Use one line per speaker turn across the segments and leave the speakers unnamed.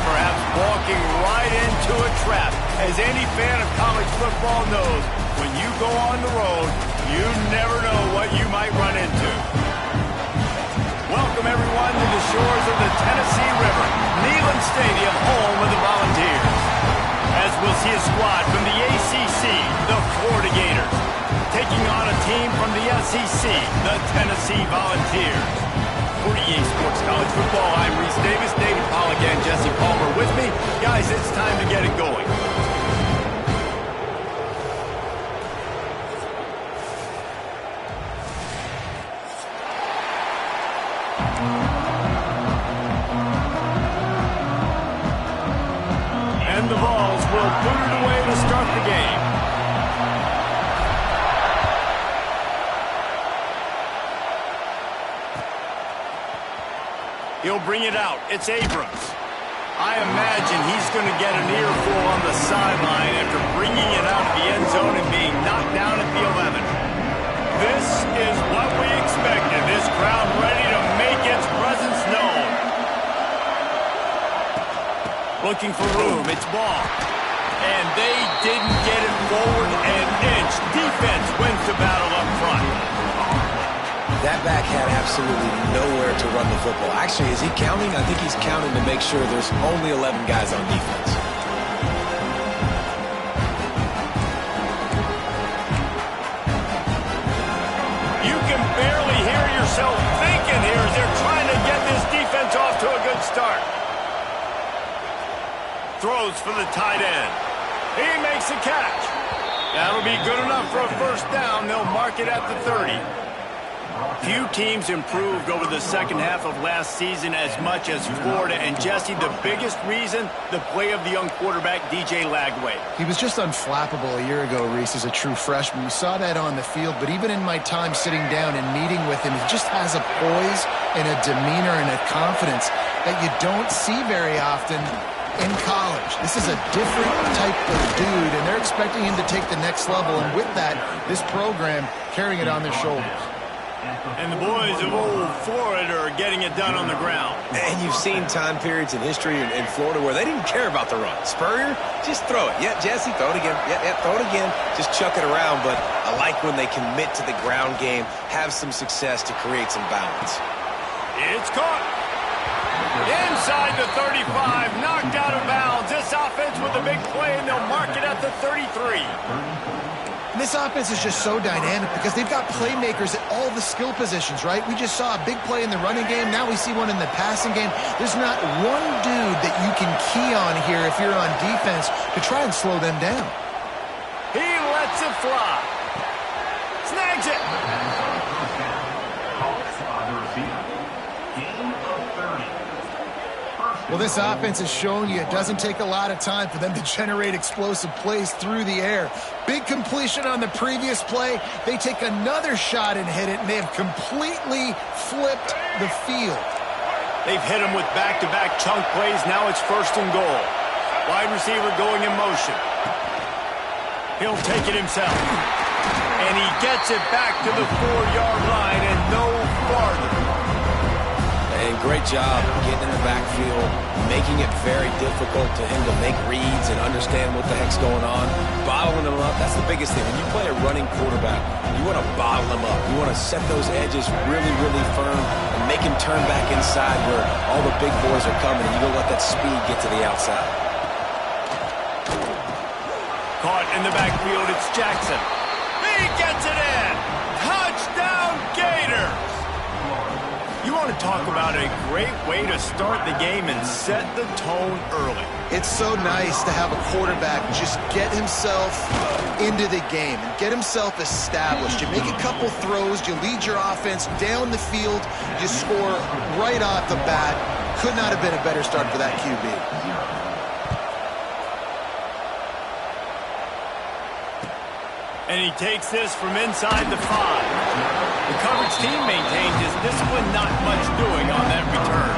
perhaps walking right into a trap. As any fan of college football knows, when you go on the road, you never know what you might run into. Welcome, everyone, to the shores of the Tennessee River, Neyland Stadium, home of the Volunteers. As we'll see a squad from the ACC, the Florida Gators, taking on a team from the SEC, the Tennessee Volunteers. For EA Sports College Football, I'm Reese Davis, David Pollack, and Jesse Palmer with me. Guys, it's time to get it going. And the Vols will put it away to start the game. He'll bring it out. It's Abrams. I imagine he's going to get an earful on the sideline after bringing it out of the end zone and being knocked down at the 11. This is what we expected. This crowd ready to make its presence known. Looking for room. It's ball. And they didn't get it forward an inch. Defense wins the battle up front.
That back had absolutely nowhere to run the football. Actually, is he counting? I think he's counting to make sure there's only 11 guys on defense.
You can barely hear yourself thinking here as they're trying to get this defense off to a good start. Throws for the tight end. He makes a catch. That'll be good enough for a first down. They'll mark it at the 30. Few teams improved over the second half of last season as much as Florida. And, Jesse, the biggest reason, the play of the young quarterback, DJ Lagway.
He was just unflappable a year ago, Reese, as a true freshman. We saw that on the field, but even in my time sitting down and meeting with him, he just has a poise and a demeanor and a confidence that you don't see very often in college. This is a different type of dude, and they're expecting him to take the next level. And with that, this program carrying it on their shoulders.
And the boys of old Florida are getting it done on the ground.
And you've seen time periods in history in Florida where they didn't care about the run. Spurrier, just throw it. Yeah, Jesse, throw it again. Yeah, throw it again. Just chuck it around. But I like when they commit to the ground game, have some success to create some balance.
It's caught. Inside the 35, knocked out of bounds. This offense with a big play, and they'll mark it at the 33.
And this offense is just so dynamic because they've got playmakers at all the skill positions, right? We just saw a big play in the running game. Now we see one in the passing game. There's not one dude that you can key on here if you're on defense to try and slow them down.
He lets it fly. Snags it.
Well, this offense has shown you it doesn't take a lot of time for them to generate explosive plays through the air. Big completion on the previous play. They take another shot and hit it, and they have completely flipped the field.
They've hit him with back-to-back chunk plays. Now it's first and goal. Wide receiver going in motion. He'll take it himself. And he gets it back to the 4-yard line and no farther.
And great job getting in the backfield, making it very difficult to him to make reads and understand what the heck's going on. Bottling him up, that's the biggest thing. When you play a running quarterback, you want to bottle him up. You want to set those edges really, really firm and make him turn back inside where all the big boys are coming, and you don't let that speed get to the outside.
Caught in the backfield, it's Jackson. He gets it in! Touchdown, Gators! You want to talk about a great way to start the game and set the tone early.
It's so nice to have a quarterback just get himself into the game and get himself established. You make a couple throws, you lead your offense down the field, you score right off the bat. Could not have been a better start for that QB.
And he takes this from inside the 5. The coverage team maintains his discipline, not much doing on that return.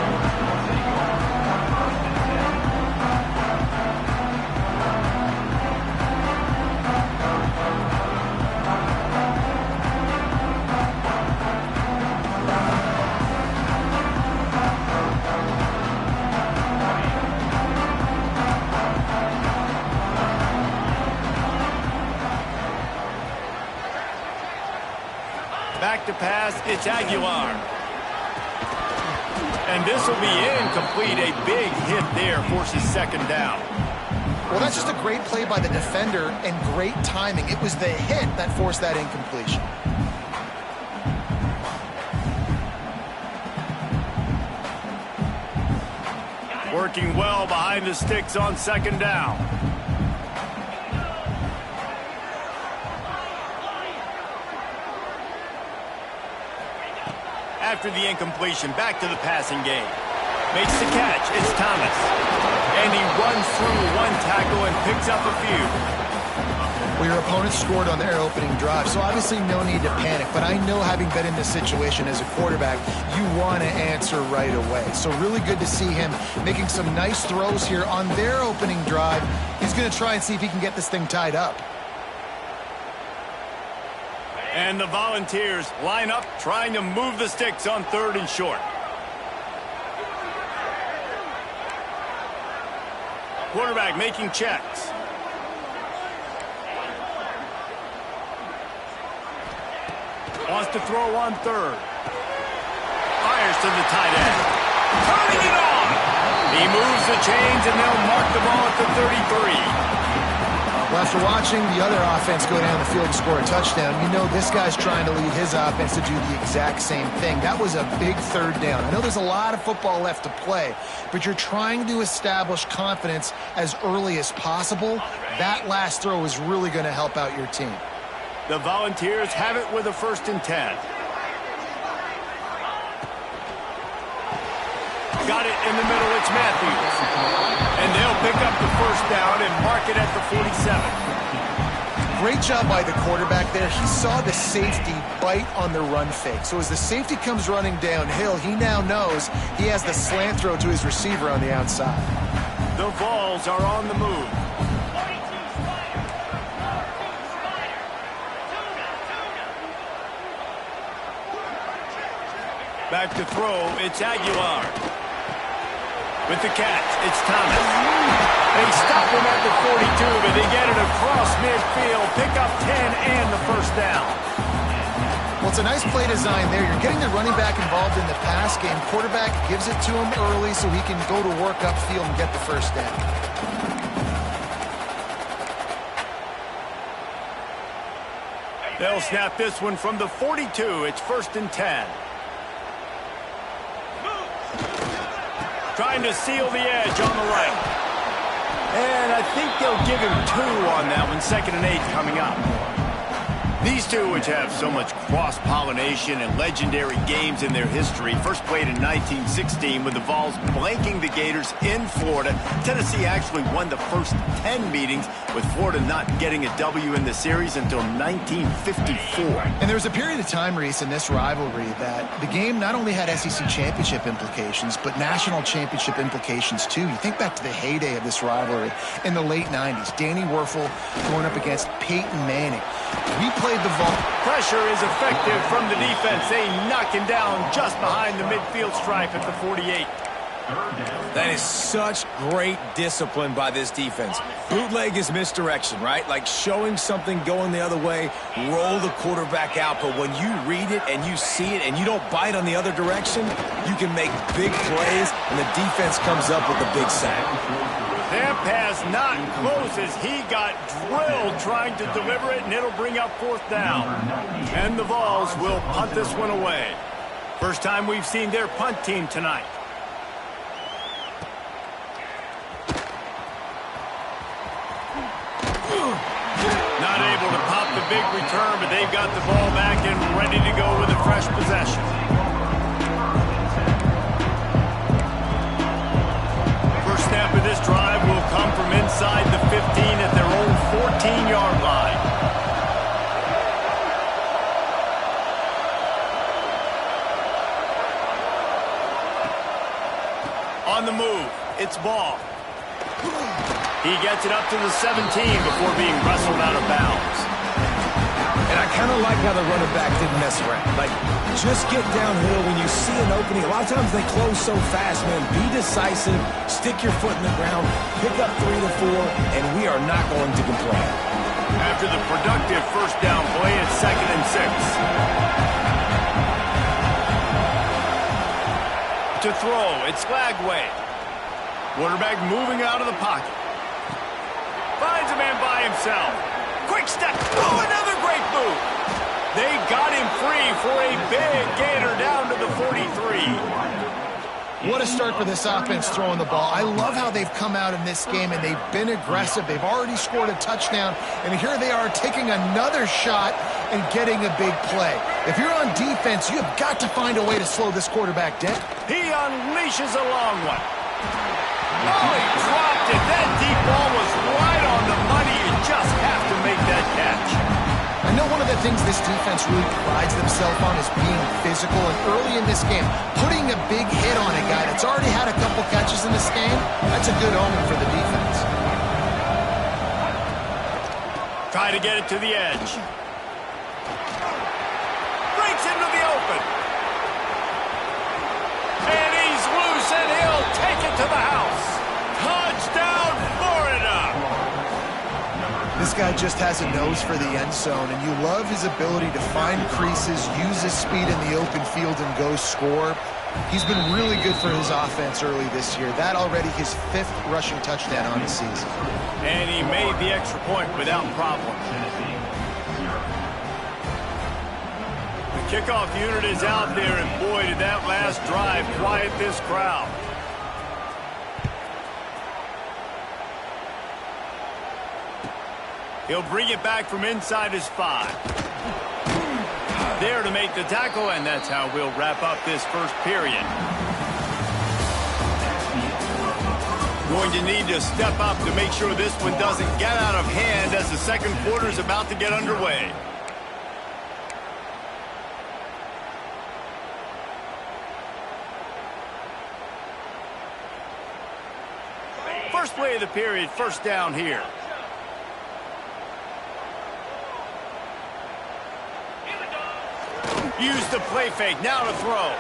Back to pass, it's Aguilar. And this will be incomplete. A big hit there forces second down.
Well, that's just a great play by the defender and great timing. It was the hit that forced that incompletion.
Working well behind the sticks on second down. After the incompletion, back to the passing game. Makes the catch. It's Thomas. And he runs through one tackle and picks up a few.
Well, your opponent scored on their opening drive, so obviously no need to panic. But I know, having been in this situation as a quarterback, you want to answer right away. So really good to see him making some nice throws here on their opening drive. He's going to try and see if he can get this thing tied up.
And the Volunteers line up, trying to move the sticks on 3rd and short. Quarterback making checks. Wants to throw on 3rd. Fires to the tight end. Turning it on! He moves the chains, and they'll mark the ball at the 33.
Well, after watching the other offense go down the field and score a touchdown, you know this guy's trying to lead his offense to do the exact same thing. That was a big 3rd down. I know there's a lot of football left to play, but you're trying to establish confidence as early as possible. That last throw is really going to help out your team.
The Volunteers have it with a 1st and 10. Got it in the middle, it's Matthews. And they'll pick up the 1st down and mark it at the 47.
Great job by the quarterback there. He saw the safety bite on the run fake. So as the safety comes running downhill, he now knows he has the slant throw to his receiver on the outside.
The Vols are on the move. Back to throw, it's Aguilar. With the catch, it's Thomas. They stop him at the 42, but they get it across midfield, pick up 10 and the 1st down.
Well, it's a nice play design there. You're getting the running back involved in the pass game. Quarterback gives it to him early so he can go to work upfield and get the 1st down.
They'll snap this one from the 42. It's 1st and 10. Trying to seal the edge on the right. And I think they'll give him 2 on that one. 2nd and 8 coming up. These two, which have so much cross-pollination and legendary games in their history, first played in 1916 with the Vols blanking the Gators in Florida. Tennessee actually won the first 10 meetings, with Florida not getting a W in the series until 1954.
And there was a period of time, Reese, in this rivalry that the game not only had SEC championship implications, but national championship implications too. You think back to the heyday of this rivalry in the late 90s. Danny Werfel going up against Peyton Manning. We played the Vols.
Pressure is effective from the defense. They knock him down just behind the midfield stripe at the 48.
That is such great discipline by this defense. Bootleg is misdirection, right? Like showing something going the other way, roll the quarterback out. But when you read it and you see it and you don't bite on the other direction, you can make big plays, and the defense comes up with a big sack.
That pass not close as he got drilled trying to deliver it, and it'll bring up 4th down. And the Vols will punt this one away. First time we've seen their punt team tonight. Not able to pop the big return, but they've got the ball back and ready to go with a fresh possession. First snap of this drive will come from inside the 15 at their own 14-yard line. On the move, it's Ball. He gets it up to the 17 before being wrestled out of bounds.
And I kind of like how the running back didn't mess around. Like, just get downhill when you see an opening. A lot of times they close so fast, man. Be decisive, stick your foot in the ground, pick up 3 to 4, and we are not going to complain.
After the productive first down play, it's 2nd and 6. to throw. It's Lagway. Quarterback moving out of the pocket. Finds a man by himself. Quick step. Oh, another great move. They got him free for a big gainer down to the 43.
What a start for this offense throwing the ball. I love how they've come out in this game, and they've been aggressive. They've already scored a touchdown, and here they are taking another shot and getting a big play. If you're on defense, you have got to find a way to slow this quarterback down.
He unleashes a long one. Oh, he dropped it. That deep ball was right on the money. You just have to make that catch.
I know one of the things this defense really prides themselves on is being physical, and early in this game, putting a big hit on a guy that's already had a couple catches in this game, that's a good omen for the defense.
Try to get it to the edge. Breaks into the open. And he's loose, and he'll take it to the house. Touchdown, Florida!
This guy just has a nose for the end zone, and you love his ability to find creases, use his speed in the open field, and go score. He's been really good for his offense early this year. That already his 5th rushing touchdown on the season.
And he made the extra point without problem. The kickoff unit is out there, and boy, did that last drive quiet this crowd. He'll bring it back from inside his 5. There to make the tackle, and that's how we'll wrap up this first period. Going to need to step up to make sure this one doesn't get out of hand as the second quarter is about to get underway. First play of the period, first down here. Use the play fake, now to throw.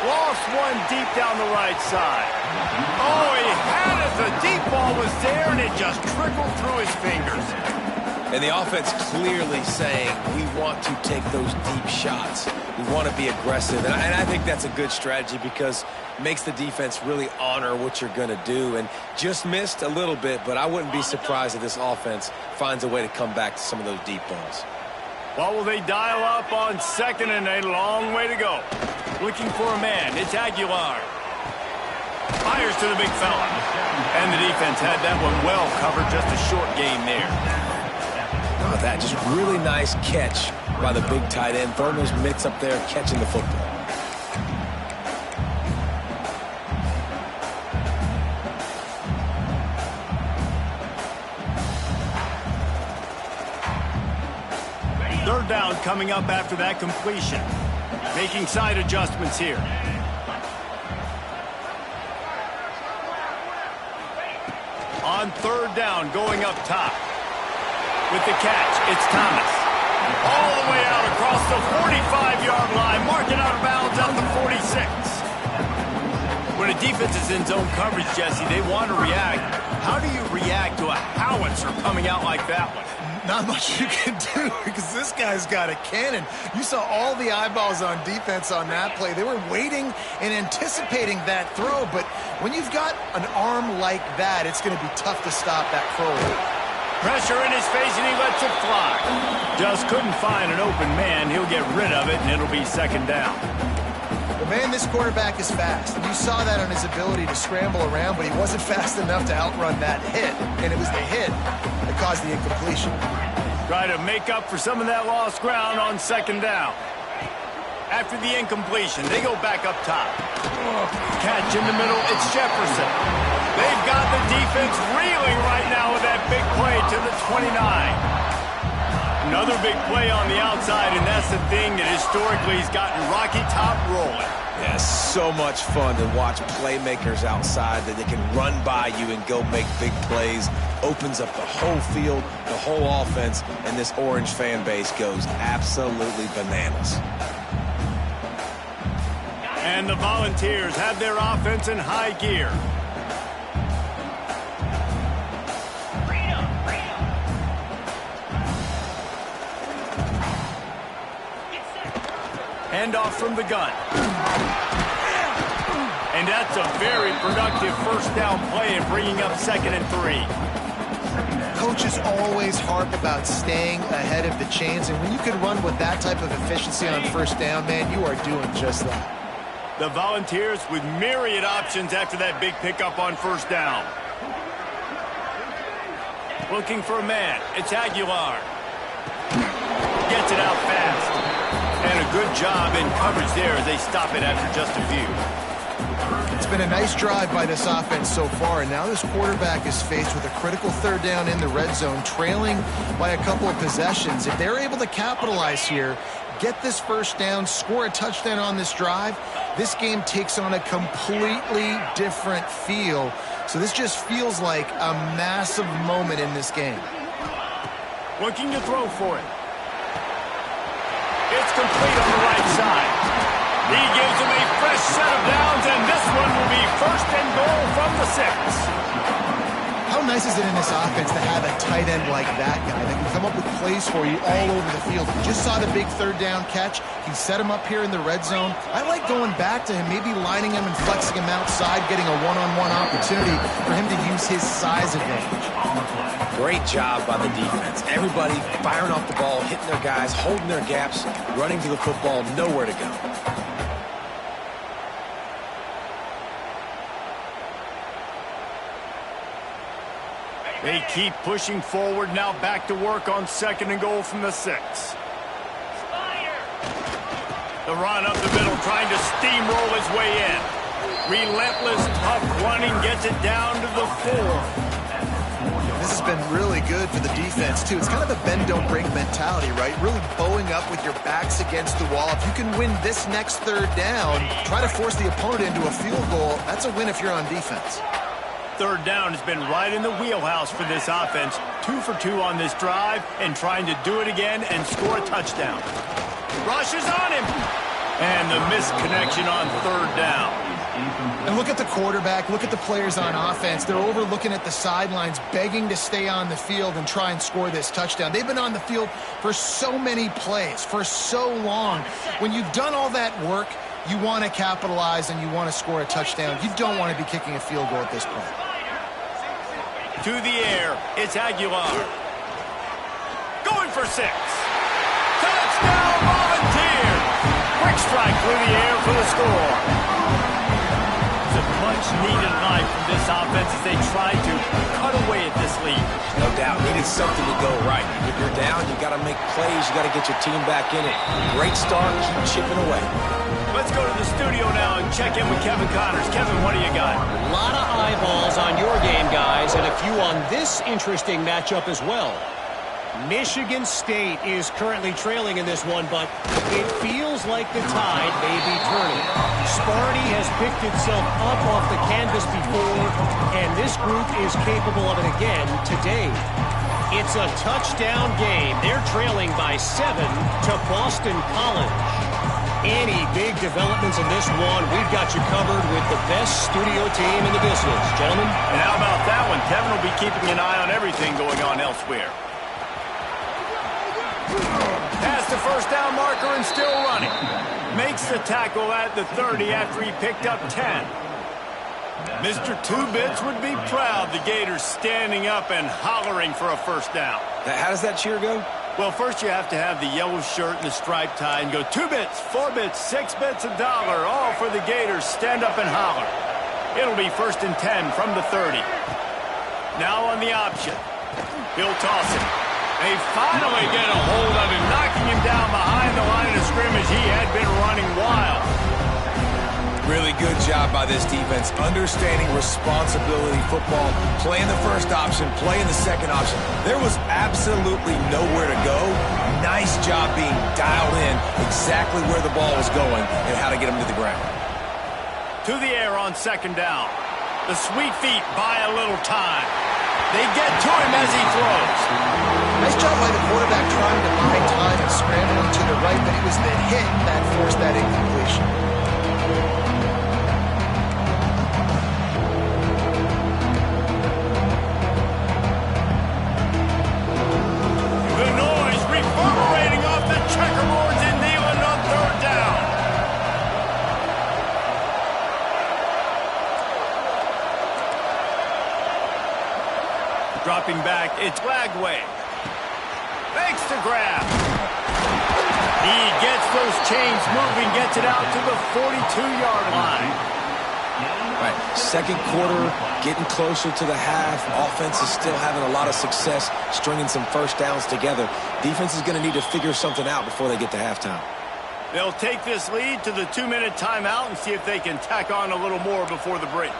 Lost one deep down the right side. Oh, he had it. The deep ball was there, and it just trickled through his fingers.
And the offense clearly saying, we want to take those deep shots. We want to be aggressive. And I think that's a good strategy because it makes the defense really honor what you're going to do. And just missed a little bit, but I wouldn't be surprised if this offense finds a way to come back to some of those deep balls.
What will they dial up on second and a long way to go? Looking for a man. It's Aguilar. Fires to the big fella. And the defense had that one well covered. Just a short gain there.
Oh, that just really nice catch by the big tight end. Throwing those mitts up there, catching the football.
Third down coming up after that completion. Making side adjustments here. On third down, going up top. With the catch, it's Thomas. All the way out across the 45-yard line, marking out of bounds at the 46. When a defense is in zone coverage, Jesse, they want to react. How do you react to a howitzer coming out like that one?
Not much you can do because this guy's got a cannon. You saw all the eyeballs on defense on that play. They were waiting and anticipating that throw, but when you've got an arm like that, it's going to be tough to stop that throw.
Pressure in his face, and he lets it fly. Just couldn't find an open man. He'll get rid of it, and it'll be second down.
Well, man, this quarterback is fast. And you saw that on his ability to scramble around, but he wasn't fast enough to outrun that hit, and it was the hit that caused the incompletion.
Try to make up for some of that lost ground on second down. After the incompletion, they go back up top. Catch in the middle, it's Jefferson. They've got the defense reeling right now with that big play to the 29. Another big play on the outside, and that's the thing that historically has gotten Rocky Top rolling.
Yeah, so much fun to watch playmakers outside that they can run by you and go make big plays. Opens up the whole field, the whole offense, and this Orange fan base goes absolutely bananas.
And the Volunteers have their offense in high gear. Handoff from the gun. And that's a very productive first down play and bringing up 2nd and 3.
Coaches always harp about staying ahead of the chains, and when you can run with that type of efficiency on first down, man, you are doing just that.
The Volunteers with myriad options after that big pickup on first down. Looking for a man. It's Aguilar. Gets it out fast. And a good job in coverage there as they stop it after just a few.
It's been a nice drive by this offense so far, and now this quarterback is faced with a critical 3rd down in the red zone, trailing by a couple of possessions. If they're able to capitalize here, get this first down, score a touchdown on this drive, this game takes on a completely different feel. So this just feels like a massive moment in this game.
Looking to throw for it. It's complete on the right side. He gives them a fresh set of downs, and this one will be 1st and goal from the 6.
How nice is it in this offense to have a tight end like that guy that can come up with plays for you all over the field? We just saw the big 3rd down catch. He set him up here in the red zone. I like going back to him, maybe lining him and flexing him outside, getting a one-on-one opportunity for him to use his size advantage.
Great job by the defense. Everybody firing off the ball, hitting their guys, holding their gaps, running to the football, nowhere to go.
They keep pushing forward, now back to work on 2nd and goal from the 6. The run up the middle, trying to steamroll his way in. Relentless, tough running, gets it down to the 4.
This has been really good for the defense, too. It's kind of a bend-don't-break mentality, right? Really bowing up with your backs against the wall. If you can win this next 3rd down, try to force the opponent into a field goal, that's a win if you're on defense.
3rd down has been right in the wheelhouse for this offense. 2 for 2 on this drive and trying to do it again and score a touchdown. Rushes on him. And the missed connection on 3rd down.
And look at the quarterback, look at the players on offense. They're overlooking at the sidelines, begging to stay on the field and try and score this touchdown. They've been on the field for so many plays, for so long. When you've done all that work, you want to capitalize and you want to score a touchdown. You don't want to be kicking a field goal at this point.
To the air, it's Aguilar. Going for 6. Touchdown, Volunteers! Quick strike through the air for the score. It's a much-needed night from this offense as they try to cut away at this lead.
No doubt, needed something to go right. If you're down, you got to make plays. You got to get your team back in it. Great start, keep chipping away.
Let's go to the studio now and check in with Kevin Connors. Kevin, what do you got?
A lot of eyeballs on your game, guys, and a few on this interesting matchup as well. Michigan State is currently trailing in this one, but it feels like the tide may be turning. Sparty has picked itself up off the canvas before, and this group is capable of it again today. It's a touchdown game. They're trailing by 7 to Boston College. Any big developments in this one, we've got you covered with the best studio team in the business. Gentlemen?
And how about that one? Kevin will be keeping an eye on everything going on elsewhere. Past the first down marker and still running. Makes the tackle at the 30 after he picked up 10. Mr. Two-Bits would be proud. The Gators standing up and hollering for a first down.
How does that cheer go?
Well, first you have to have the yellow shirt and the striped tie and go 2 bits, 4 bits, 6 bits, $1, all for the Gators. Stand up and holler. It'll be 1st and 10 from the 30. Now on the option. He'll toss it. They finally get a hold of him, knocking him down behind the line of scrimmage. He had been running wild.
Really good job by this defense, understanding responsibility football, playing the first option, playing the second option. There was absolutely nowhere to go. Nice job being dialed in exactly where the ball was going and how to get him to the ground.
To the air on 2nd down. The sweet feet buy a little time. They get to him as he throws.
Nice job by the quarterback trying to buy time and scrambling to the right, but it was the hit that forced that incompletion.
The noise reverberating off the checkerboards in Neyland on 3rd down. stepping back. It's Lagway. Makes the grab. He gets those chains moving, gets it out to the 42-yard line.
Right, second quarter, getting closer to the half. Offense is still having a lot of success stringing some first downs together. Defense is going to need to figure something out before they get to halftime.
They'll take this lead to the 2-minute timeout and see if they can tack on a little more before the break.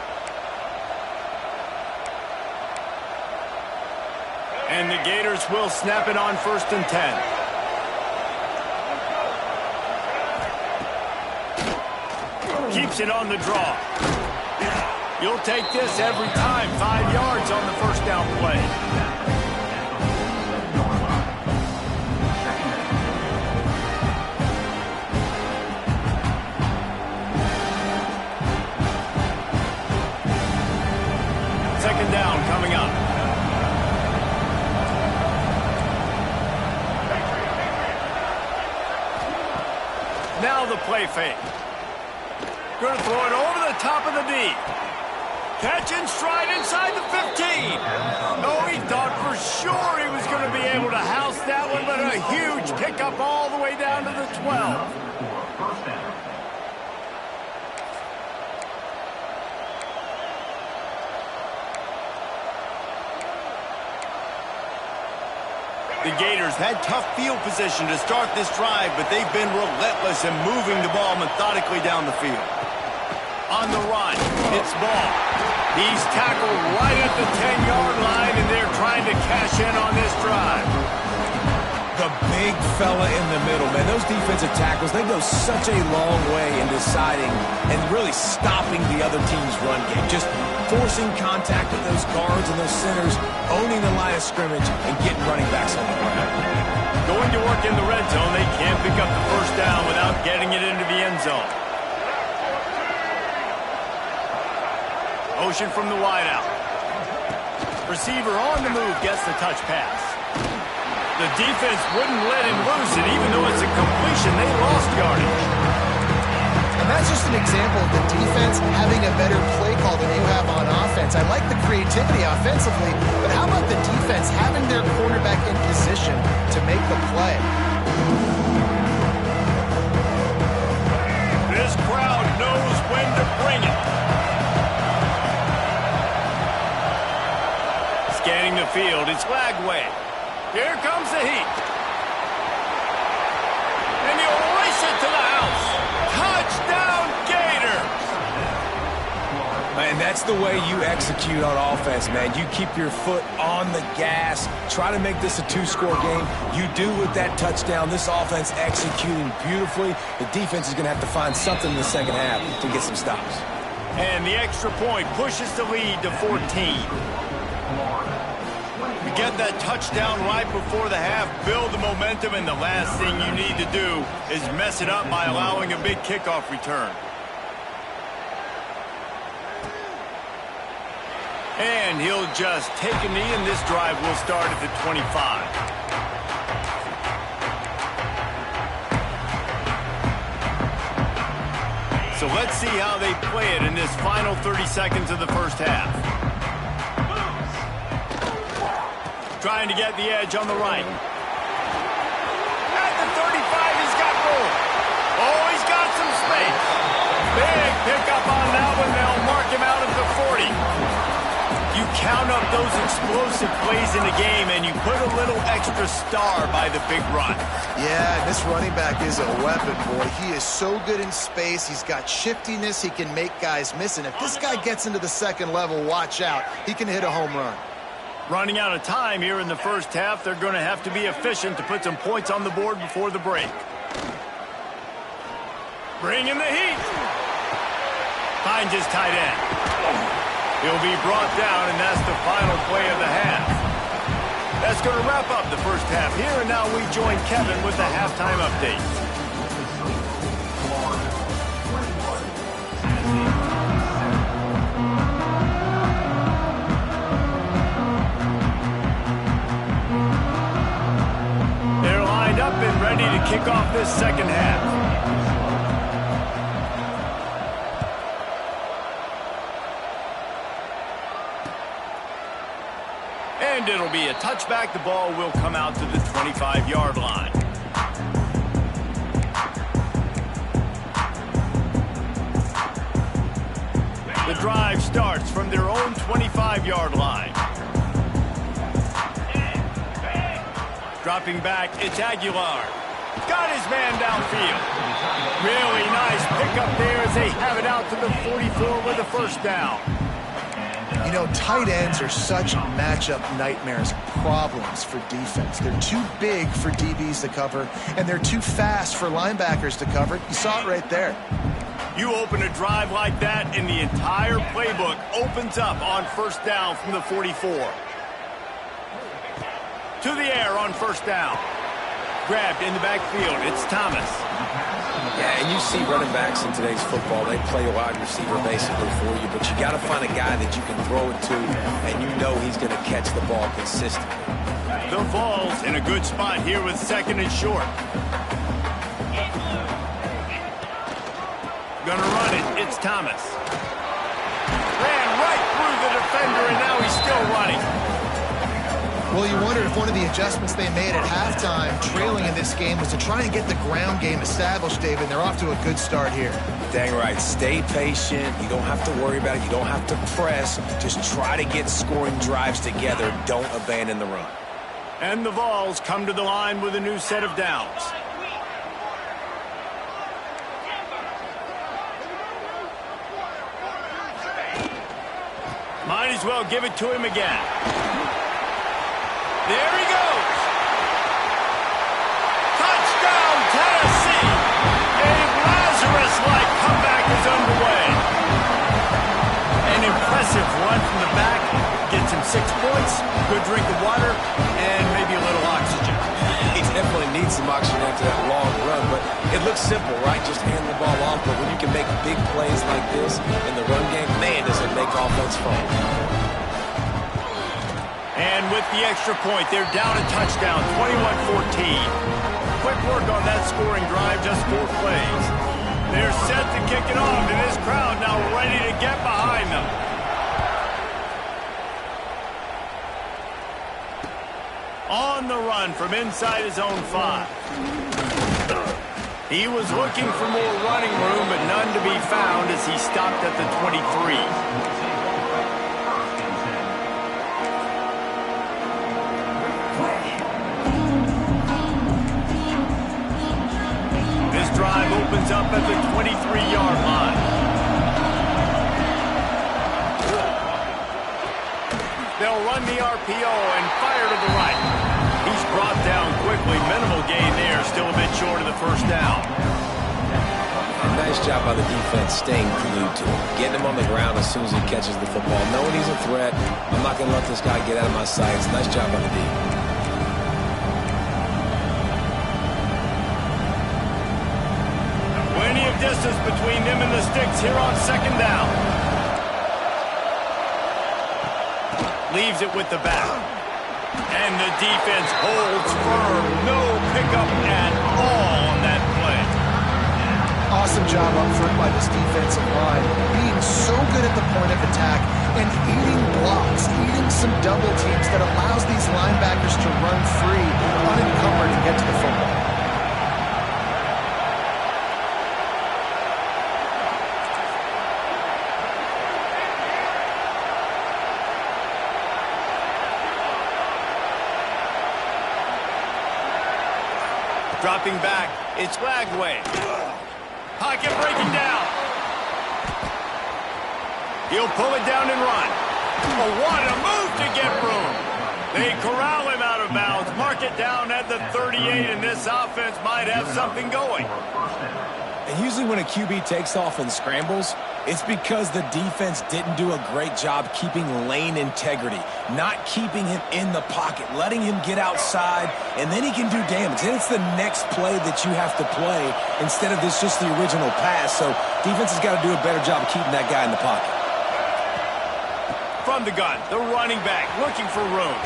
And the Gators will snap it on 1st and 10. Keeps it on the draw. You'll take this every time. 5 yards on the first down play. Second down coming up. Now the play fake. Going to throw it over the top of the D. Catch and stride inside the 15. Oh, he thought for sure he was going to be able to house that one, but a huge pickup all the way down to the 12. The Gators had tough field position to start this drive, but they've been relentless in moving the ball methodically down the field. On the run, it's Ball. He's tackled right at the 10-yard line, and they're trying to cash in on this drive.
The big fella in the middle, man. Those defensive tackles, they go such a long way in deciding and really stopping the other team's run game. Just forcing contact with those guards and those centers, owning the line of scrimmage, and getting running backs on the ground.
Going to work in the red zone, they can't pick up the first down without getting it into the end zone. Motion from the wideout. Receiver on the move gets the touch pass. The defense wouldn't let him loose, and even though it's a completion, they lost yardage.
And that's just an example of the defense having a better play call than you have on offense. I like the creativity offensively, but how about the defense having their quarterback in position to make the play?
This crowd knows when to bring it. Scanning the field, it's Lagway. Here comes the heat. And he'll race it to the house. Touchdown, Gators!
And that's the way you execute on offense, man. You keep your foot on the gas. Try to make this a 2-score game. You do with that touchdown. This offense executing beautifully. The defense is going to have to find something in the second half to get some stops.
And the extra point pushes the lead to 14. Get that touchdown right before the half, build the momentum, and the last thing you need to do is mess it up by allowing a big kickoff return. And he'll just take a knee, and this drive will start at the 25. So let's see how they play it in this final 30 seconds of the first half. Trying to get the edge on the right. At the 35, he's got room. Oh, he's got some space. Big pickup on that one. They'll mark him out at the 40. You count up those explosive plays in the game, and you put a little extra star by the big run.
Yeah, this running back is a weapon, boy. He is so good in space. He's got shiftiness. He can make guys miss. And if this guy gets into the second level, watch out. He can hit a home run.
Running out of time here in the first half, they're going to have to be efficient to put some points on the board before the break. Bringing the heat. Finds his tight end. He'll be brought down, and that's the final play of the half. That's going to wrap up the first half here, and now we join Kevin with the halftime update. Up and ready to kick off this second half. And And it'll be a touchback. The ball will come out to the 25-yard line. The drive starts from their own 25-yard line. Dropping back, it's Aguilar. Got his man downfield. Really nice pickup there as they have it out to the 44 with a first down.
You know, tight ends are such matchup nightmares, problems for defense. They're too big for DBs to cover, and they're too fast for linebackers to cover. You saw it right there.
You open a drive like that, and the entire playbook opens up on first down from the 44. To the air on first down. Grabbed in the backfield. It's Thomas.
Yeah, and you see running backs in today's football, they play a wide receiver basically for you, but you got to find a guy that you can throw it to, and you know he's going to catch the ball consistently.
The Vols in a good spot here with second and short. Gonna run it. It's Thomas. Ran right through the defender, and now he's still running.
Well, you wondered if one of the adjustments they made at halftime, trailing in this game, was to try and get the ground game established, David. They're off to a good start here.
Dang right. Stay patient. You don't have to worry about it. You don't have to press. Just try to get scoring drives together. Don't abandon the run.
And the Vols come to the line with a new set of downs. Might as well give it to him again. There he goes. Touchdown, Tennessee. A Lazarus-like comeback is underway. An impressive run from the back. Gets him 6 points, good drink of water, and maybe a little oxygen.
He definitely needs some oxygen after that long run, but it looks simple, right? Just hand the ball off, but when you can make big plays like this in the run game, man, does it make offense fun.
And with the extra point, they're down a touchdown, 21-14. Quick work on that scoring drive, just 4 plays. They're set to kick it off, and this crowd now ready to get behind them. On the run from inside his own 5. He was looking for more running room, but none to be found as he stopped at the 23. Drive opens up at the 23-yard line. They'll run the RPO and fire to the right. He's brought down quickly. Minimal gain there. Still a bit short of the first down.
Nice job by the defense staying glued to him. Getting him on the ground as soon as he catches the football. Knowing he's a threat. I'm not going to let this guy get out of my sights. Nice job by the defense.
Distance between them and the sticks here on second down. Leaves it with the back. And the defense holds firm. No pickup at all on that play.
Awesome job up front by this defensive line. Being so good at the point of attack and eating blocks, eating some double teams that allows these linebackers to run free, unencumbered, and get to the football.
Dropping back, it's Lagway. Pocket breaking down. He'll pull it down and run. Oh, what a move to get room. They corral him out of bounds, mark it down at the 38, and this offense might have something going.
And usually when a QB takes off and scrambles, it's because the defense didn't do a great job keeping lane integrity, not keeping him in the pocket, letting him get outside, and then he can do damage. Then it's the next play that you have to play instead of this just the original pass. So defense has got to do a better job of keeping that guy in the pocket.
From the gun, the running back looking for room.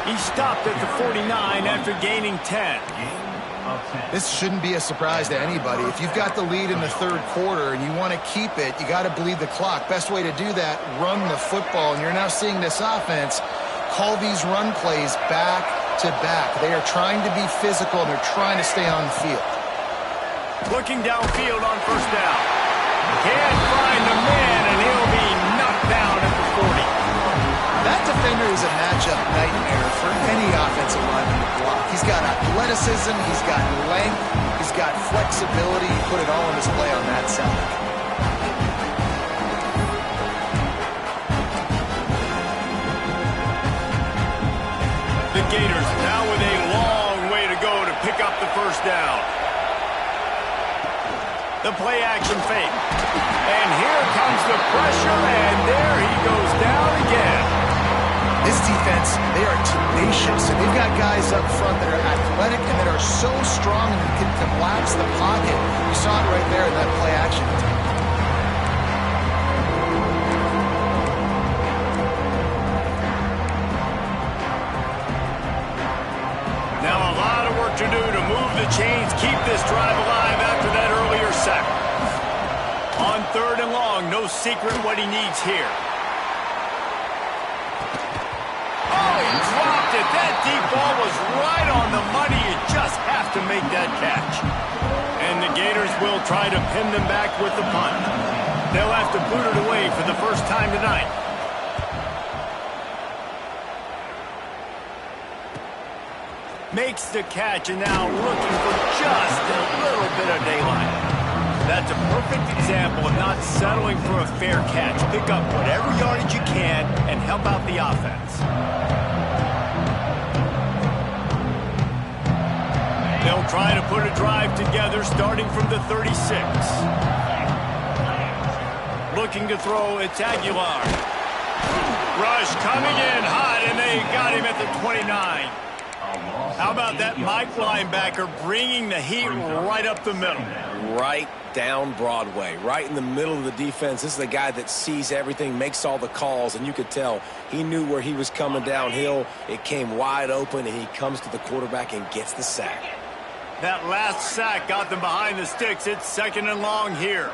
He stopped at the 49 after gaining 10.
This shouldn't be a surprise to anybody. If you've got the lead in the third quarter and you want to keep it, you got to bleed the clock. Best way to do that, run the football. And you're now seeing this offense call these run plays back to back. They are trying to be physical, and they're trying to stay on the field.
Looking downfield on first down. Can't find the man, and he'll be knocked down at the 40.
That defender is a matchup nightmare for any offensive lineman to block. He's got athleticism, he's got length, he's got flexibility. He put it all on display on that side.
The Gators now with a long way to go to pick up the first down. The play action fake. And here comes the pressure, and there he goes down again.
This defense, they are tenacious, and they've got guys up front that are athletic and that are so strong and can collapse the pocket. You saw it right there in that play action.
Now a lot of work to do to move the chains, keep this drive alive after that earlier sack. On third and long, no secret what he needs here. Oh, he dropped it. That deep ball was right on the money. You just have to make that catch. And the Gators will try to pin them back with the punt. They'll have to boot it away for the first time tonight. Makes the catch, and now looking for just a little bit of daylight. That's a perfect example of not settling for a fair catch. Pick up whatever yardage you can and help out the offense. They'll try to put a drive together starting from the 36. Looking to throw, it's Aguilar. Rush coming in hot, and they got him at the 29. How about that Mike linebacker bringing the heat right up the middle?
Right down Broadway, right in the middle of the defense. This is the guy that sees everything, makes all the calls, and you could tell he knew where he was coming downhill. It came wide open, and he comes to the quarterback and gets the sack.
That last sack got them behind the sticks. It's second and long here.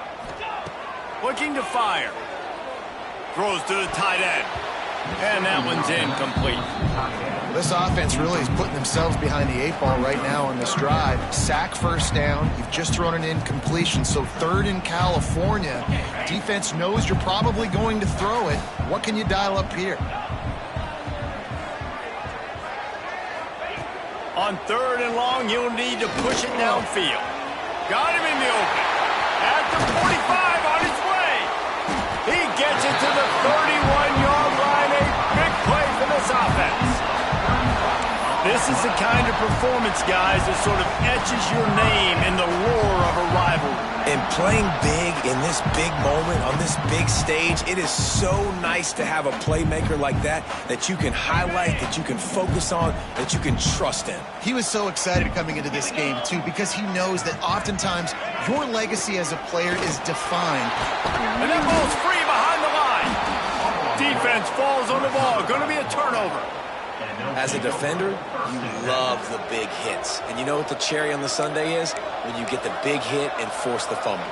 Looking to fire. Throws to the tight end. And that one's incomplete.
This offense really is putting themselves behind the 8 ball right now on this drive. Sack first down. You've just thrown an incompletion, so third in California. Defense knows you're probably going to throw it. What can you dial up here?
On third and long, you'll need to push it downfield. Got him in the open. At the 45 on his way. He gets it to the 31-yard line. A big play for this offense. This is the kind of performance, guys, that sort of etches your name in the lore of a rivalry.
And playing big in this big moment, on this big stage, it is so nice to have a playmaker like that you can highlight, that you can focus on, that you can trust in.
He was so excited coming into this game, too, because he knows that oftentimes your legacy as a player is defined.
And that ball's free behind the line. Defense falls on the ball. Going to be a turnover.
As a defender, you love the big hits. And you know what the cherry on the sundae is? When you get the big hit and force the fumble.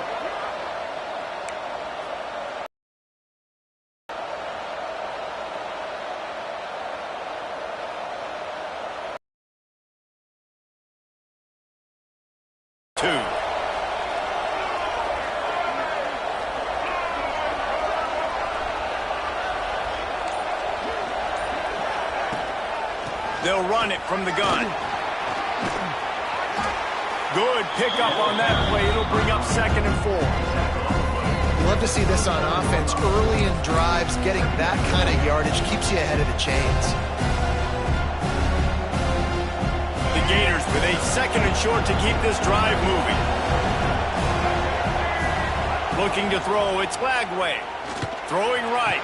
They'll run it from the gun. Good pickup on that play. It'll bring up second and 4.
Love to see this on offense. Early in drives, getting that kind of yardage keeps you ahead of the chains.
The Gators with a second and short to keep this drive moving. Looking to throw, it's Lagway. Throwing right.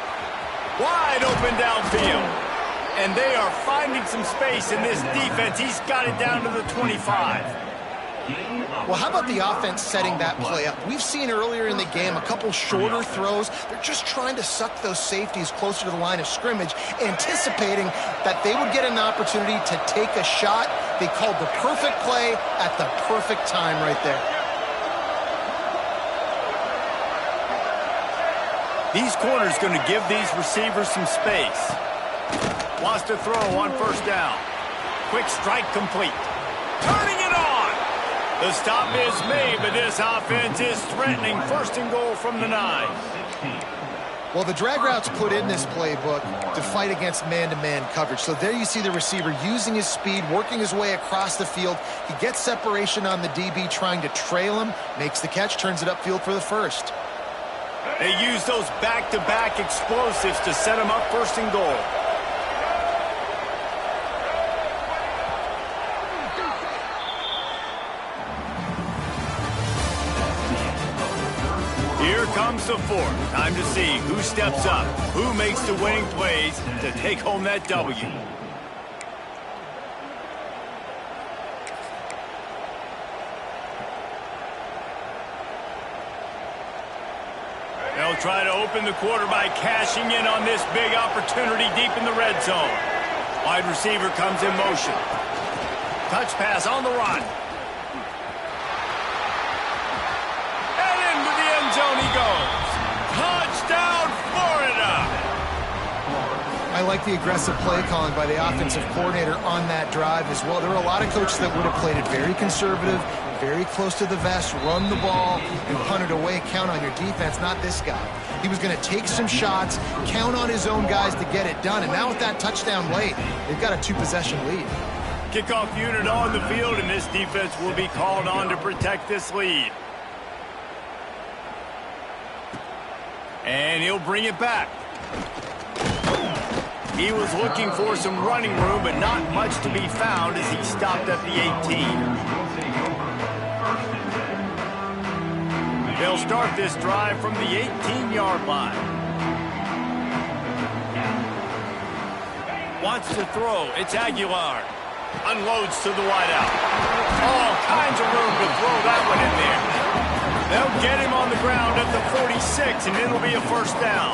Wide open downfield. And they are finding some space in this defense. He's got it down to the 25.
Well, how about the offense setting that play up? We've seen earlier in the game a couple shorter throws. They're just trying to suck those safeties closer to the line of scrimmage, anticipating that they would get an opportunity to take a shot. They called the perfect play at the perfect time right there.
These corners going to give these receivers some space. Wants to throw on first down. Quick strike complete. Turning it on. The stop is made, but this offense is threatening first and goal from the 9.
Well, the drag route's put in this playbook to fight against man-to-man coverage. So there you see the receiver using his speed, working his way across the field. He gets separation on the DB, trying to trail him, makes the catch, turns it upfield for the first.
They use those back-to-back explosives to set him up first and goal. Here comes the 4th. Time to see who steps up, who makes the winning plays to take home that W. They'll try to open the quarter by cashing in on this big opportunity deep in the red zone. Wide receiver comes in motion. Touch pass on the run. Zone he goes. Touchdown, Florida!
I like the aggressive play calling by the offensive coordinator on that drive as well. There are a lot of coaches that would have played it very conservative, very close to the vest, run the ball, and punt it away, count on your defense, not this guy. He was going to take some shots, count on his own guys to get it done, and now with that touchdown late, they've got a 2-possession lead.
Kickoff unit on the field, and this defense will be called on to protect this lead. And he'll bring it back. He was looking for some running room, but not much to be found as he stopped at the 18. They'll start this drive from the 18-yard line. Wants to throw. It's Aguilar. Unloads to the wideout. All kinds of room to throw that one in there. They'll get him on the ground at the 46, and it'll be a first down.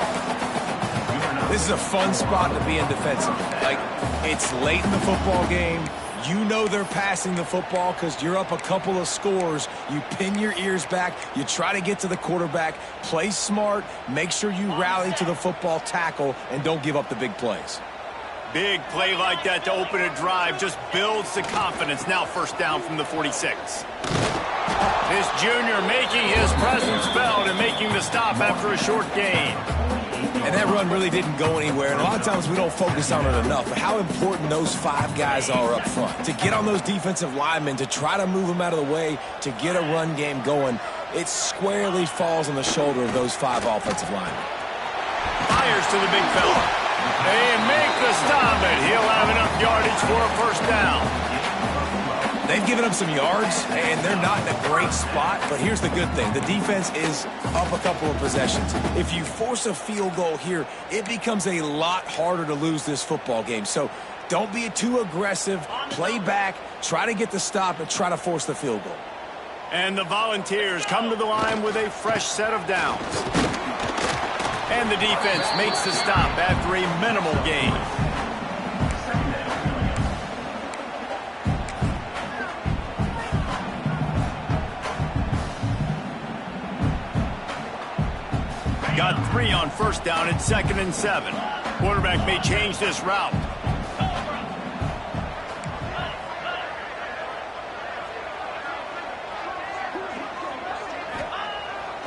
This is a fun spot to be in defensively. Like, it's late in the football game. You know they're passing the football because you're up a couple of scores. You pin your ears back. You try to get to the quarterback. Play smart. Make sure you rally to the football, tackle, and don't give up the big plays.
Big play like that to open a drive just builds the confidence. Now first down from the 46. This junior making his presence felt and making the stop after a short gain.
And that run really didn't go anywhere. And a lot of times we don't focus on it enough. But how important those 5 guys are up front. To get on those defensive linemen, to try to move them out of the way, to get a run game going, it squarely falls on the shoulder of those 5 offensive linemen.
Fires to the big fella. They make the stop, and he'll have enough yardage for a first down.
They've given up some yards, and they're not in a great spot. But here's the good thing. The defense is up a couple of possessions. If you force a field goal here, it becomes a lot harder to lose this football game. So don't be too aggressive. Play back. Try to get the stop and try to force the field goal.
And the Volunteers come to the line with a fresh set of downs. And the defense makes the stop after a minimal gain. Got 3 on first down at 2nd and 7. Quarterback may change this route.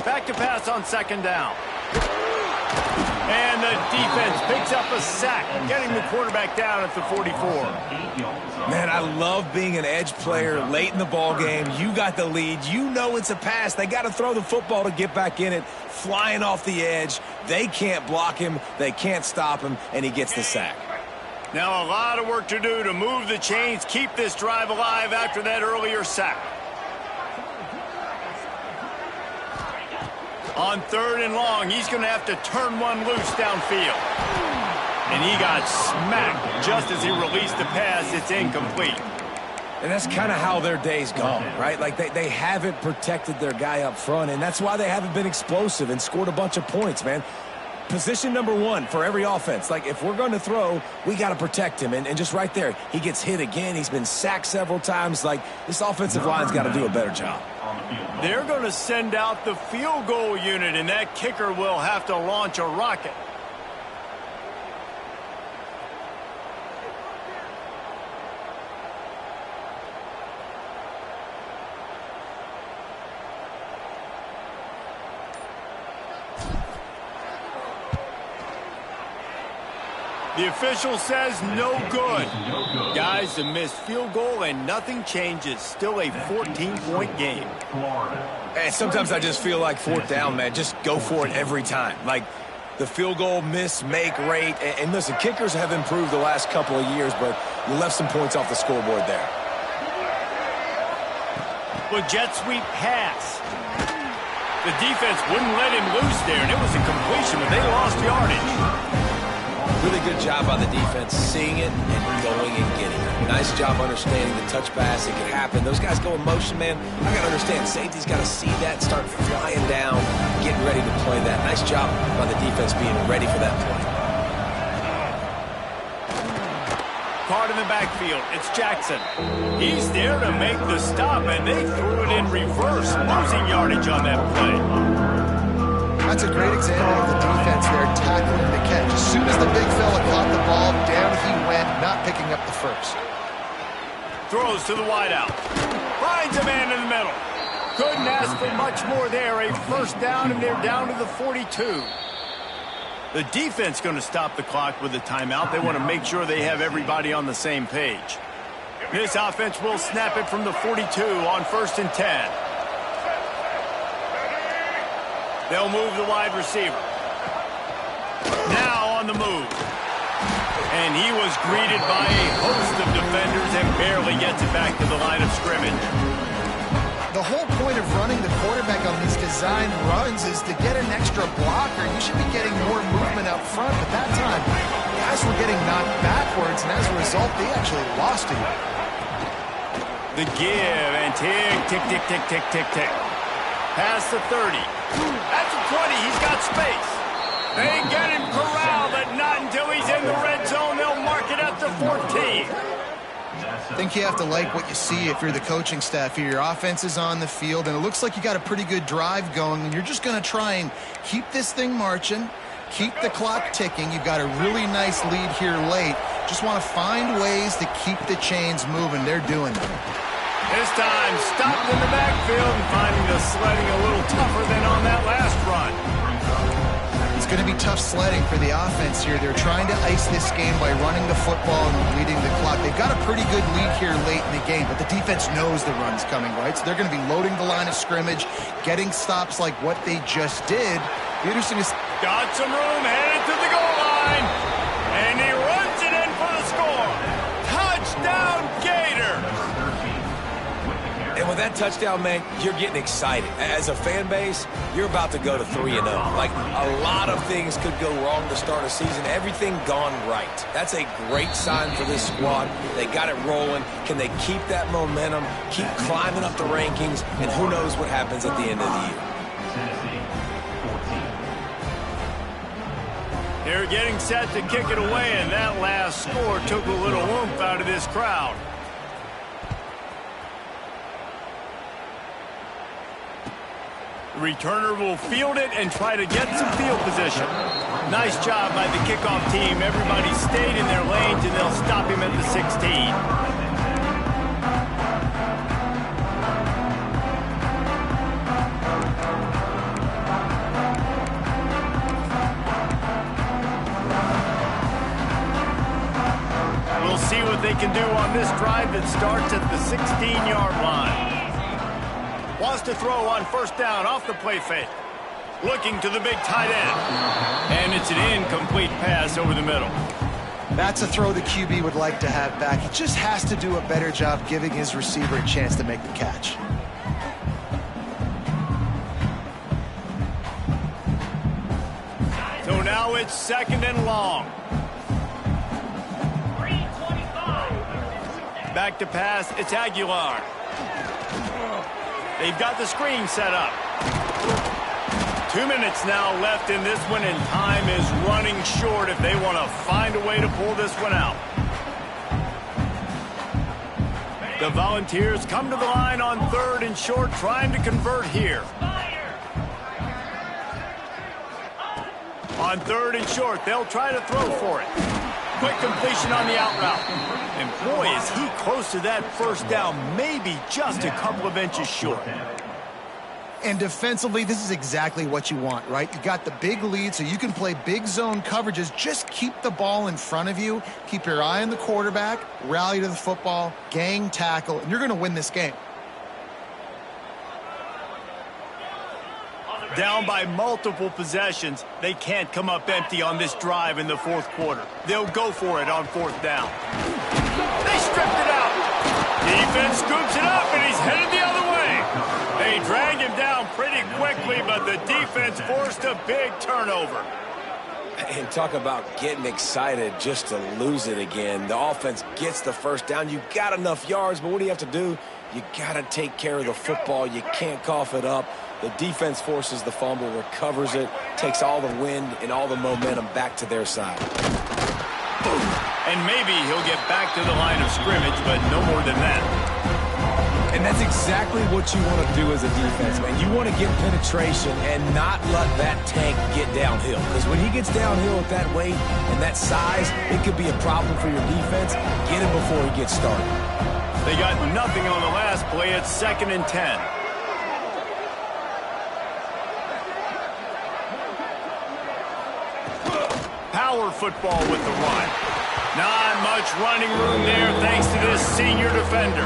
Back to pass on 2nd down. And the defense picks up a sack, getting the quarterback down at the 44.
Man, I love being an edge player late in the ball game. You got the lead. You know it's a pass. They got to throw the football to get back in it. Flying off the edge. They can't block him. They can't stop him, and he gets the sack.
Now a lot of work to do to move the chains, keep this drive alive after that earlier sack. On 3rd and long, he's going to have to turn one loose downfield. And he got smacked just as he released the pass. It's incomplete.
And that's kind of how their day's gone, right? Like they haven't protected their guy up front, and that's why they haven't been explosive and scored a bunch of points, man. Position number 1 for every offense. Like, if we're going to throw, we got to protect him. And just right there, he gets hit again. He's been sacked several times. Like, this offensive line's got to do a better job.
They're going to send out the field goal unit, and that kicker will have to launch a rocket. The official says no good. Guys, a missed field goal and nothing changes. Still a 14-point game.
And sometimes I just feel like fourth down, man. Just go for it every time. Like the field goal miss, make rate. And listen, kickers have improved the last couple of years, but you left some points off the scoreboard there.
Well, jet sweep pass. The defense wouldn't let him loose there, and it was a completion, but they lost yardage.
Really good job by the defense, seeing it and going and getting it. Nice job understanding the touch pass. It can happen. Those guys go in motion, man. I got to understand, safety's got to see that, start flying down, getting ready to play that. Nice job by the defense being ready for that play.
Caught in the backfield. It's Jackson. He's there to make the stop, and they threw it in reverse, losing yardage on that play.
That's a great example of the defense there tackling the catch. As soon as the big fella caught the ball, down he went, not picking up the first.
Throws to the wideout. Finds a man in the middle. Couldn't ask for much more there. A first down, and they're down to the 42. The defense going to stop the clock with a timeout. They want to make sure they have everybody on the same page. This offense will snap it from the 42 on 1st and 10. They'll move the wide receiver. Now on the move. And he was greeted by a host of defenders and barely gets it back to the line of scrimmage.
The whole point of running the quarterback on these design runs is to get an extra blocker. You should be getting more movement up front, but that time, guys were getting knocked backwards, and as a result, they actually lost to you.
The give, and tick, tick, tick, tick, tick, tick, tick. Past the 30. That's a 20. He's got space. They get him corralled, but not until he's in the red zone. They'll mark it up to 14.
I think you have to like what you see if you're the coaching staff here. Your offense is on the field, and it looks like you got a pretty good drive going, and you're just going to try and keep this thing marching, keep the clock ticking. You've got a really nice lead here late. Just want to find ways to keep the chains moving. They're doing it.
This time, stopped in the backfield and finding the sledding a little tougher than on that last run.
It's going to be tough sledding for the offense here. They're trying to ice this game by running the football and leading the clock. They've got a pretty good lead here late in the game, but the defense knows the run's coming, right? So they're going to be loading the line of scrimmage, getting stops like what they just did. The interesting is...
Got some room, headed to the goal line, and he runs it in for the score. Touchdown, Gators!
And with that touchdown, man, you're getting excited. As a fan base, you're about to go to 3-0. Like, a lot of things could go wrong to start a season. Everything gone right. That's a great sign for this squad. They got it rolling. Can they keep that momentum, keep climbing up the rankings, and who knows what happens at the end of the year.
They're getting set to kick it away, and that last score took a little oomph out of this crowd. The returner will field it and try to get some field position. Nice job by the kickoff team. Everybody stayed in their lanes, and they'll stop him at the 16. We'll see what they can do on this drive that starts at the 16-yard line. Wants to throw on 1st down off the play fake. Looking to the big tight end. And it's an incomplete pass over the middle.
That's a throw the QB would like to have back. He just has to do a better job giving his receiver a chance to make the catch.
So now it's 2nd and long. Back to pass, it's Aguilar. They've got the screen set up. 2 minutes now left in this one, and time is running short if they want to find a way to pull this one out. The Volunteers come to the line on 3rd and short, trying to convert here. On 3rd and short, they'll try to throw for it. Quick completion on the out route. And boy, is he close to that 1st down, maybe just a couple of inches short.
And defensively, this is exactly what you want, right? You got the big lead, so you can play big zone coverages. Just keep the ball in front of you. Keep your eye on the quarterback, rally to the football, gang tackle, and you're going to win this game.
Down by multiple possessions, they can't come up empty on this drive in the fourth quarter. They'll go for it on fourth down. They stripped it out. Defense scoops it up, and he's headed the other way. They drag him down pretty quickly, but the defense forced a big turnover.
And talk about getting excited just to lose it again. The offense gets the first down. You got enough yards, but what do you have to do? You got to take care of the football. You can't cough it up. The defense forces the fumble, recovers it, takes all the wind and all the momentum back to their side.
Boom. And maybe he'll get back to the line of scrimmage, but no more than that.
And that's exactly what you want to do as a defense, man. You want to get penetration and not let that tank get downhill. Because when he gets downhill at that weight and that size, it could be a problem for your defense. Get him before he gets started.
They got nothing on the last play. It's 2nd and 10. Power football with the run. Not much running room there thanks to this senior defender.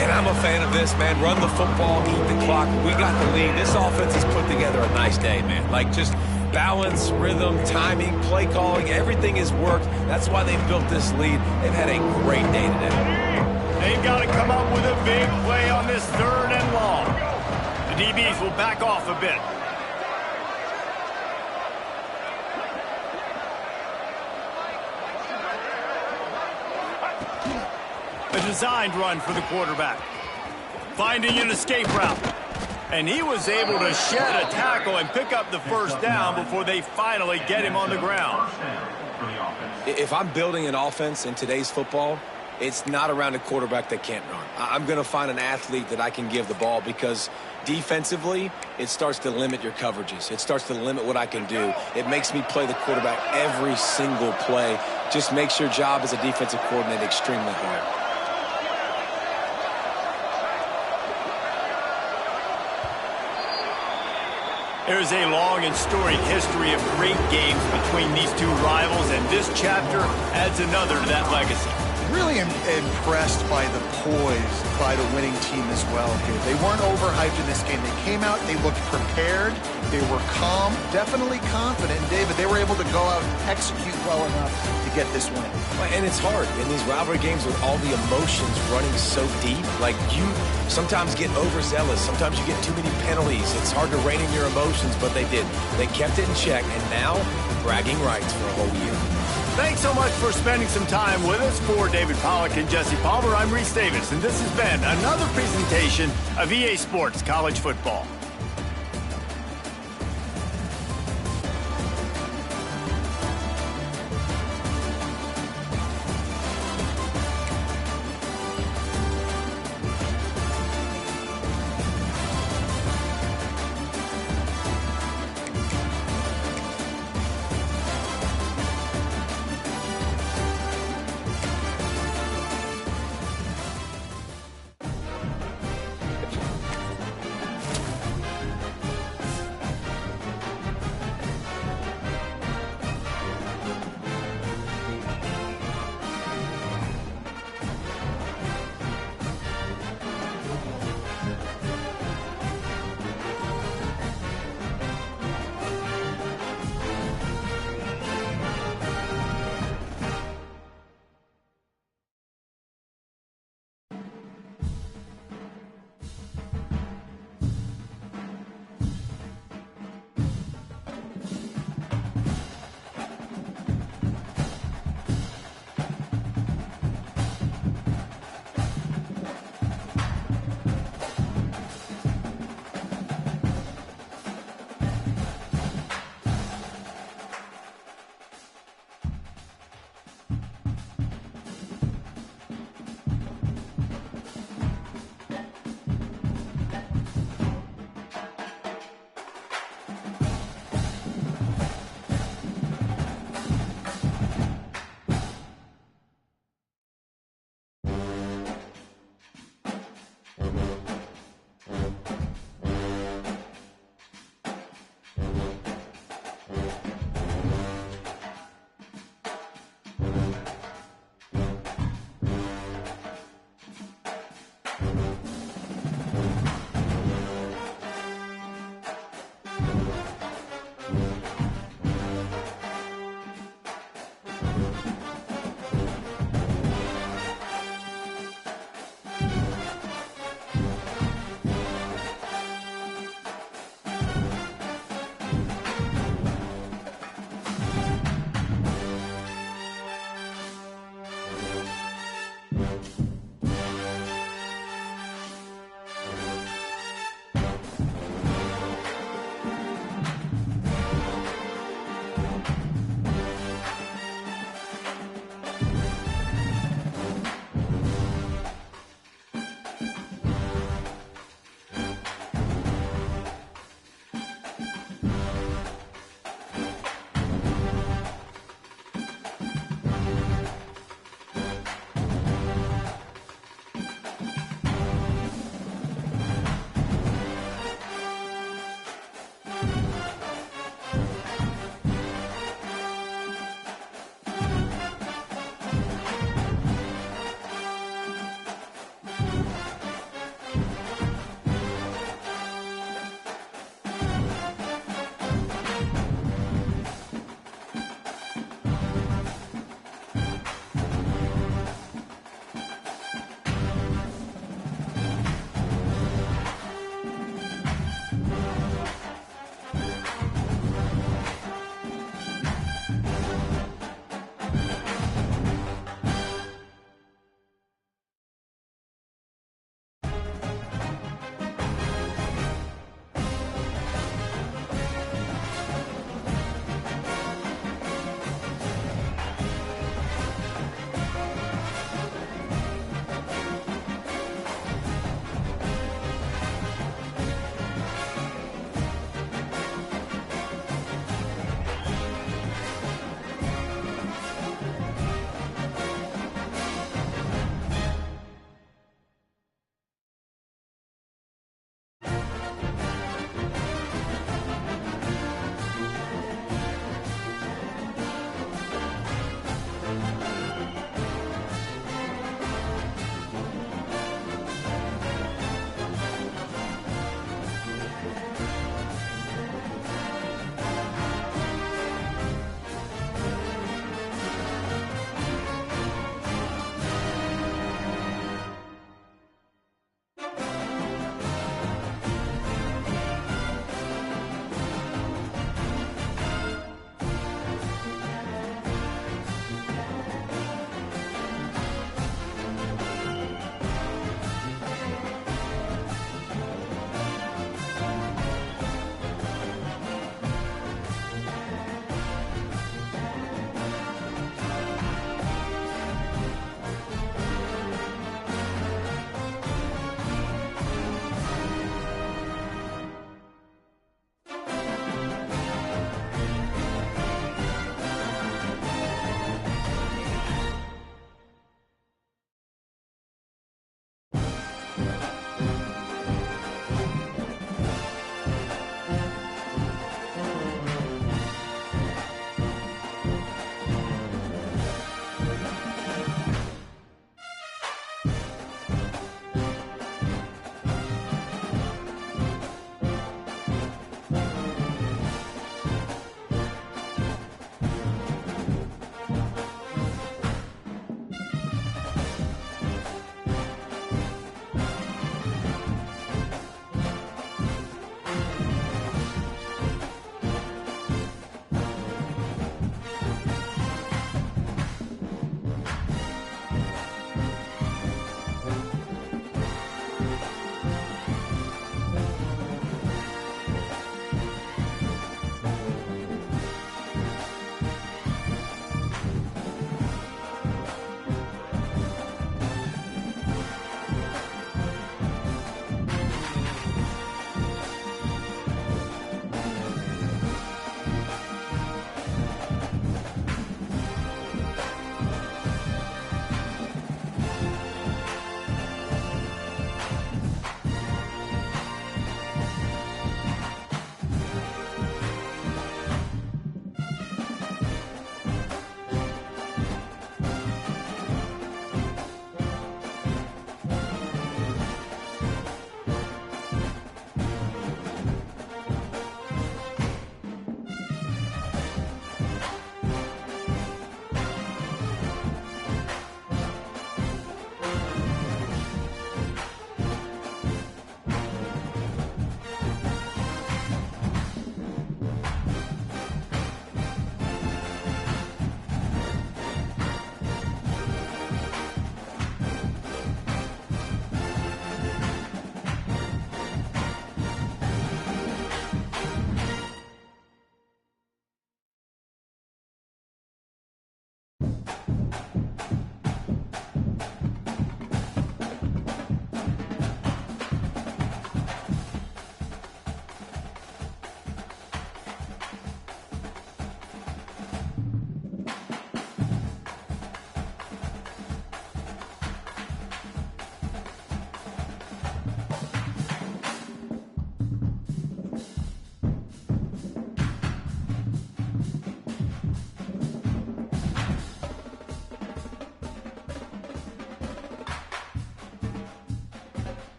And I'm a fan of this, man. Run the football, eat the clock. We got the lead. This offense has put together a nice day, man. Like just balance, rhythm, timing, play calling, everything has worked. That's why they've built this lead. They've had a great day today.
They've got to come up with a big play on this 3rd and long. The DBs will back off a bit. A designed run for the quarterback. Finding an escape route. And he was able to shed a tackle and pick up the first down before they finally get him on the ground.
If I'm building an offense in today's football, it's not around a quarterback that can't run. I'm going to find an athlete that I can give the ball because defensively, it starts to limit your coverages. It starts to limit what I can do. It makes me play the quarterback every single play. Just makes your job as a defensive coordinator extremely hard.
There's a long and storied history of great games between these two rivals, and this chapter adds another to that legacy.
Really impressed by the poise by the winning team as well here. They weren't overhyped in this game. They came out, they looked prepared, they were calm, definitely confident. And David, they were able to go out and execute well enough to get this win.
And it's hard in these rivalry games with all the emotions running so deep. Like you sometimes get overzealous. Sometimes you get too many penalties. It's hard to rein in your emotions, but they did. They kept it in check, and now bragging rights for a whole year.
Thanks so much for spending some time with us. For David Pollack and Jesse Palmer, I'm Reese Davis, and this has been another presentation of EA Sports College Football.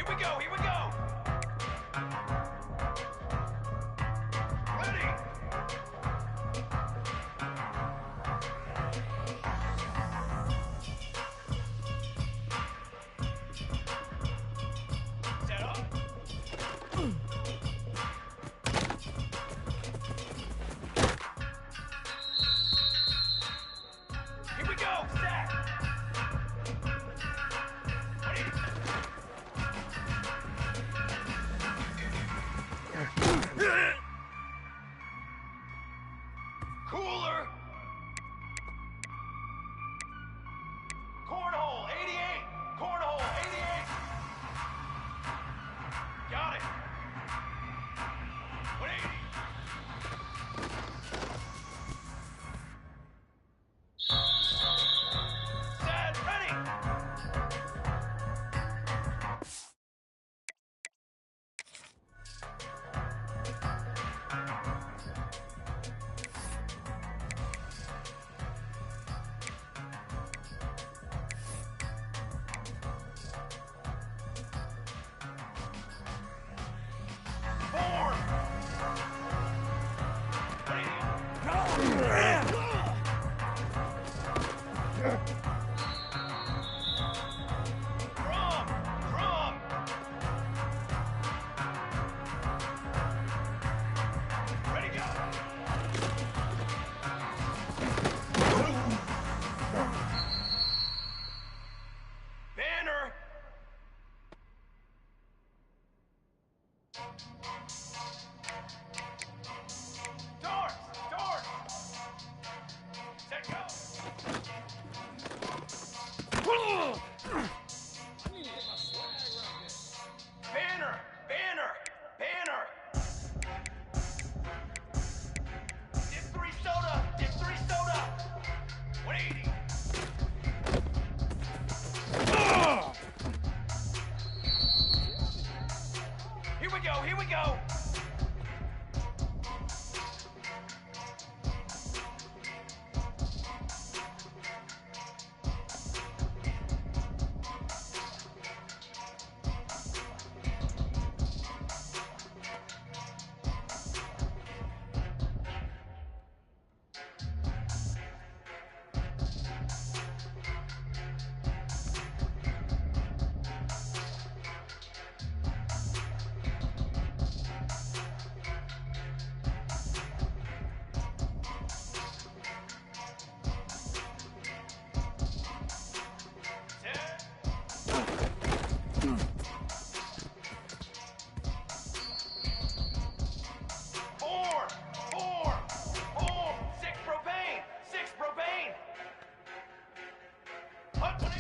Here we go, here we go! Ready! Set up. Here we go, set! Cooler! Cornhole, 88! Cornhole, 88! Got it! 180! Set, ready! Form! Drum! Drum! Ready, go! Banner! Darts! Darts! Set, go! Banner! Banner! Banner! Dip 3 soda! Dip 3 soda! 180! Here we go! Here we go! Form! Form! Form! 6 propane! 6 propane! Hut 180!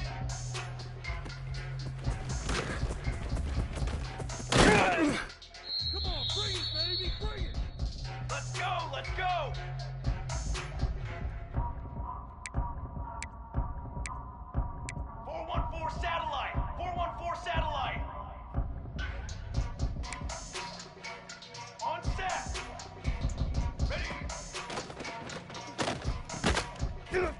Come on, bring it, baby, bring it!
Let's go! Let's go! Satellite! 414 satellite! On set! Ready!